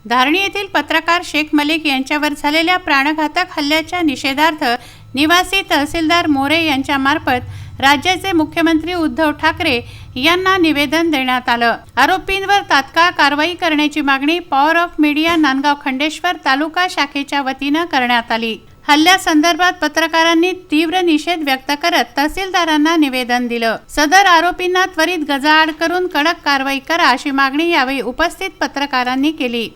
धारणी येथील पत्रकार शेख मलिक यांच्यावर झालेल्या प्राणघातक हल्ल्याच्या निषेधार्थ निवासी तहसीलदार मोरे यांच्यामार्फत राज्याचे मुख्यमंत्री उद्धव ठाकरे यांना निवेदन देण्यात आलं। आरोपींवर तात्काळ कारवाई करण्याची मागणी power of media Nandgaon Khandeshwar taluka शाखेच्या वतीनं करण्यात आली। हल्ल्यासंदर्भात पत्रकारांनी तीव्र निषेध व्यक्त करत तहसीलदारांना निवेदन दिलं। सदर आरोपींना त्वरित गजाआड करून कडक कारवाई करा अशी मागणी यावेळी उपस्थित पत्रकारांनी केली।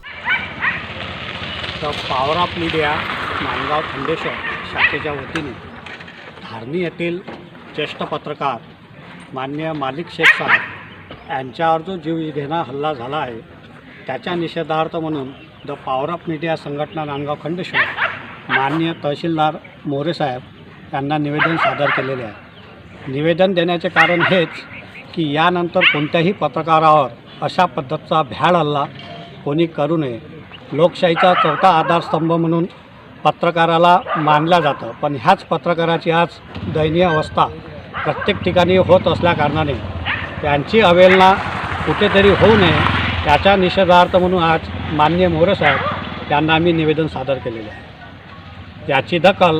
Power of media Nandgaon Khandeshwar शाखेच्या वतीने धारणी येथील ज्येष्ठ पत्रकार माननीय मालिक शेख साहेब यांच्यावर जो जीवघेणा हल्ला झाला आहे त्याच्या निषेधार्थ म्हणून द पॉवर ऑफ मीडिया संघटना नांदगाव खंडेश्वर माननीय तहसीलदार मोरे साहेब यांना निवेदन सादर केलेले आहे। निवेदन देण्याचे कारण हेच की यानंतर कोणत्याही पत्रकारावर अशा पद्धतीचा भ्याड हल्ला कोणी करू नये। लोकशाहीचा चौथा आधारस्तंभ म्हणून पत्रकाराला मानला जातं, पण ह्याच पत्रकाराची आज दयनीय अवस्था प्रत्येक ठिकाणी होत असल्याकारणाने त्यांची अवहेलना कुठेतरी होऊ नये त्याच्या निषेधार्थ म्हणून आज माननीय मोरे साहेब यांना आम्ही निवेदन सादर केलेले आहे। याची दखल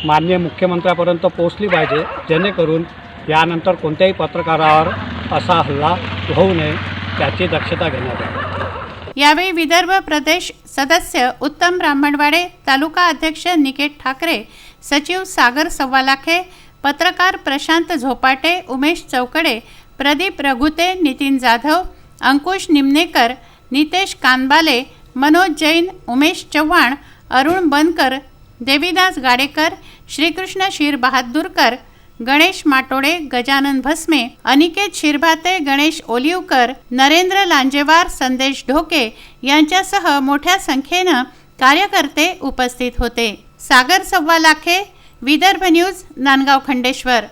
माननीय मुख्यमंत्र्यापर्यंत पोहोचली पाहिजे, जेणेकरून यानंतर कोणत्याही पत्रकारावर असा हल्ला होऊ नये त्याची दक्षता घेण्यात यावी। यावेळी विदर्भ प्रदेश सदस्य उत्तम ब्राह्मणवाडे, तालुका अध्यक्ष निकेत ठाकरे, सचिव सागर सव्वालाखे, पत्रकार प्रशांत झोपाटे, उमेश चौकडे, प्रदीप रघुते, नितीन जाधव, अंकुश निमनेकर, नितेश कानबाले, मनोज जैन, उमेश चव्हाण, अरुण बनकर, देवीदास गाडेकर, श्रीकृष्ण क्षीरबहादूरकर, गणेश माटोडे, गजानन भस्मे, अनिकेत शिरभाते, गणेश ओलिवकर, नरेंद्र लांजेवार, संदेश ढोके यांच्यासह मोठ्या संख्येनं कार्यकर्ते उपस्थित होते। सागर सव्वालाखे, विदर्भ न्यूज, नांदगाव खंडेश्वर।